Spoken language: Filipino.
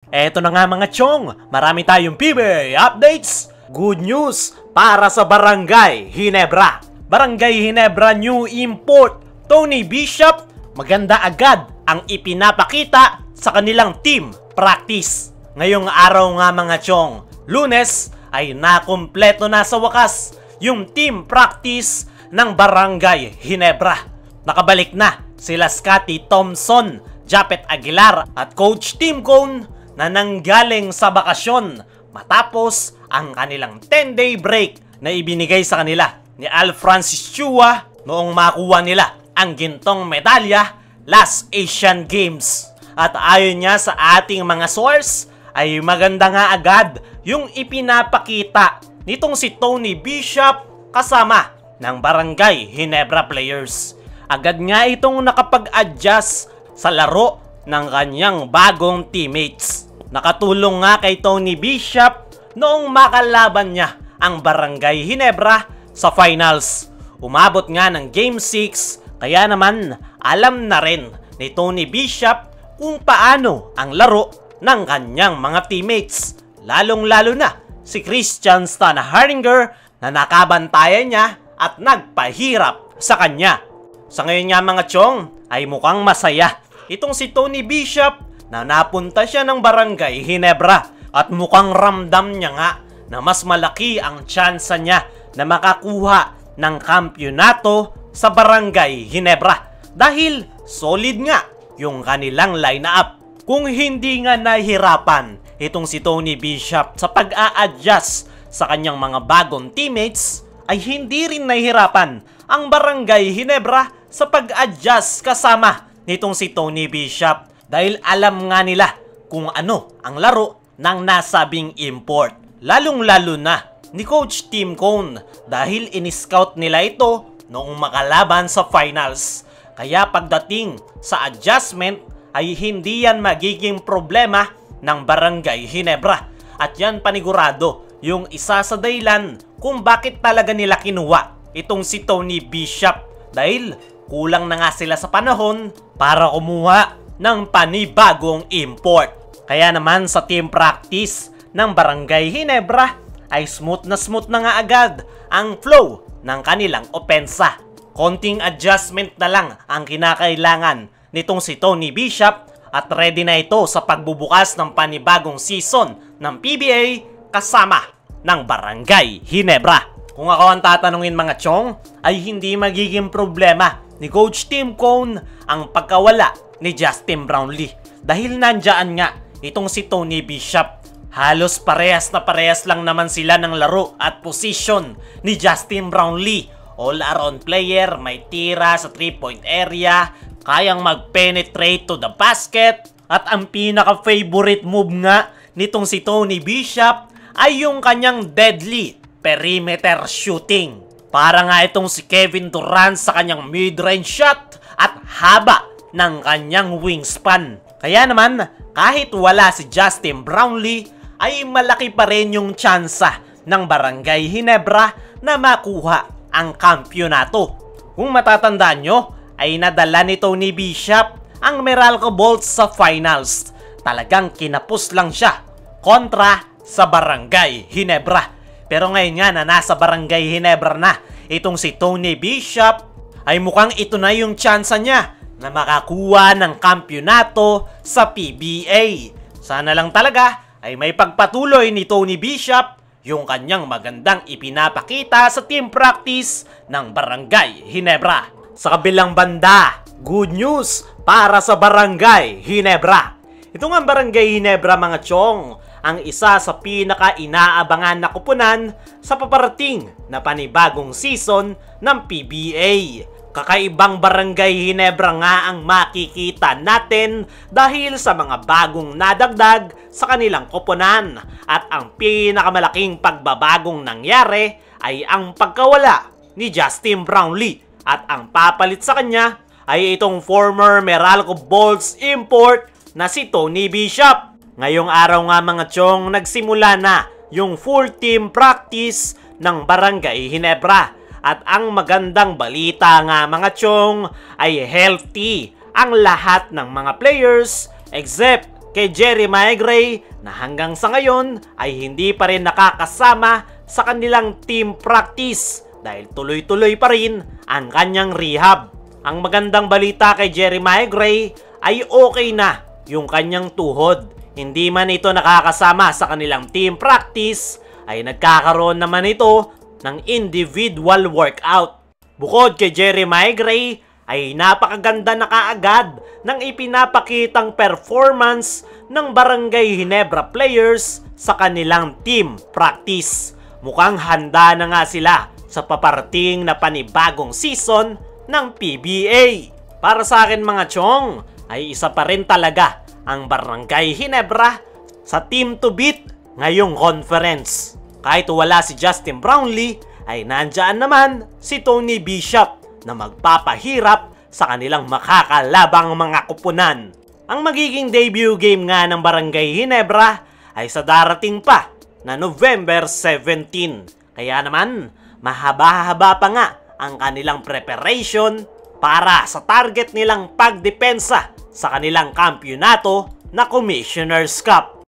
Eto na nga mga chong, marami tayong PBA updates. Good news para sa Barangay Ginebra. Barangay Ginebra new import Tony Bishop, maganda agad ang ipinapakita sa kanilang team practice. Ngayong araw nga mga chong, Lunes, ay nakumpleto na sa wakas yung team practice ng Barangay Ginebra. Nakabalik na sila Scotty Thompson, Japet Aguilar at Coach Tim Cone na nanggaling sa bakasyon matapos ang kanilang 10-day break na ibinigay sa kanila ni Al Francis Chua noong makuha nila ang gintong medalya last Asian Games. At ayon niya sa ating mga source ay maganda nga agad yung ipinapakita nitong si Tony Bishop kasama ng Barangay Ginebra players. Agad nga itong nakapag-adjust sa laro ng kanyang bagong teammates. Nakatulong nga kay Tony Bishop noong makalaban niya ang Barangay Ginebra sa finals. Umabot nga ng Game 6, kaya naman alam na rin ni Tony Bishop kung paano ang laro ng kanyang mga teammates. Lalong-lalo na si Christian Stanahardinger na nakabantayan niya at nagpahirap sa kanya. Sa ngayon nga mga chong ay mukhang masaya itong si Tony Bishop na napunta siya ng Barangay Ginebra at mukhang ramdam niya nga na mas malaki ang tsansa niya na makakuha ng kampyonato sa Barangay Ginebra dahil solid nga yung kanilang lineup. Kung hindi nga nahihirapan itong si Tony Bishop sa pag-a-adjust sa kanyang mga bagong teammates, ay hindi rin nahihirapan ang Barangay Ginebra sa pag-adjust kasama nitong si Tony Bishop dahil alam nga nila kung ano ang laro ng nasabing import. Lalong-lalo na ni Coach Tim Cone dahil in-scout nila ito noong makalaban sa finals. Kaya pagdating sa adjustment ay hindi yan magiging problema ng Barangay Ginebra. At yan panigurado yung isa sa dahilan kung bakit talaga nila kinuha itong si Tony Bishop dahil kulang na nga sila sa panahon para kumuha ng panibagong import. Kaya naman sa team practice ng Barangay Ginebra ay smooth na nga agad ang flow ng kanilang opensa. Konting adjustment na lang ang kinakailangan nitong si Tony Bishop at ready na ito sa pagbubukas ng panibagong season ng PBA kasama ng Barangay Ginebra. Kung ako ang tatanungin mga chong, ay hindi magiging problema ni Coach Tim Cone ang pagkawala ni Justin Brownlee dahil nandyan nga itong si Tony Bishop. Halos parehas na parehas lang naman sila ng laro at position ni Justin Brownlee. All-around player, may tira sa 3-point area, kayang mag-penetrate to the basket, at ang pinaka-favorite move nga nitong si Tony Bishop ay yung kanyang deadly perimeter shooting. Para nga itong si Kevin Durant sa kanyang mid-range shot at haba ng kanyang wingspan. Kaya naman, kahit wala si Justin Brownlee, ay malaki pa rin yung tsansa ng Barangay Ginebra na makuha ang kampyonato. Kung matatandaan nyo, ay nadala ni Tony Bishop ang Meralco Bolts sa finals. Talagang kinapos lang siya kontra sa Barangay Ginebra. Pero ngayon nga na nasa Barangay Ginebra na itong si Tony Bishop, ay mukhang ito na yung tsansa niya na makakuha ng kampyonato sa PBA. Sana lang talaga ay may pagpatuloy ni Tony Bishop yung kanyang magandang ipinapakita sa team practice ng Barangay Ginebra. Sa kabilang banda, good news para sa Barangay Ginebra. Ito nga Barangay Ginebra mga chong, ang isa sa pinaka-inaabangan na kupunan sa paparating na panibagong season ng PBA. Kakaibang Barangay Ginebra nga ang makikita natin dahil sa mga bagong nadagdag sa kanilang koponan. At ang pinakamalaking pagbabagong nangyari ay ang pagkawala ni Justin Brownlee. At ang papalit sa kanya ay itong former Meralco Bolts import na si Tony Bishop. Ngayong araw nga mga chong, nagsimula na yung full team practice ng Barangay Ginebra. At ang magandang balita nga mga chong ay healthy ang lahat ng mga players except kay Jeremiah Gray na hanggang sa ngayon ay hindi pa rin nakakasama sa kanilang team practice dahil tuloy-tuloy pa rin ang kanyang rehab. Ang magandang balita kay Jeremiah Gray ay okay na yung kanyang tuhod. Hindi man ito nakakasama sa kanilang team practice ay nagkakaroon naman ito ng individual workout. Bukod kay Jeremiah Gray ay napakaganda na kaagad ng ipinapakitang performance ng Barangay Ginebra players sa kanilang team practice. Mukhang handa na nga sila sa paparating na panibagong season ng PBA. Para sa akin mga chong, ay isa pa rin talaga ang Barangay Ginebra sa team to beat ngayong conference. Kahit wala si Justin Brownlee, ay nandyan naman si Tony Bishop na magpapahirap sa kanilang makakalabang mga kupunan. Ang magiging debut game nga ng Barangay Ginebra ay sa darating pa na November 17. Kaya naman, mahaba-haba pa nga ang kanilang preparation para sa target nilang pagdepensa sa kanilang kampyonato na Commissioner's Cup.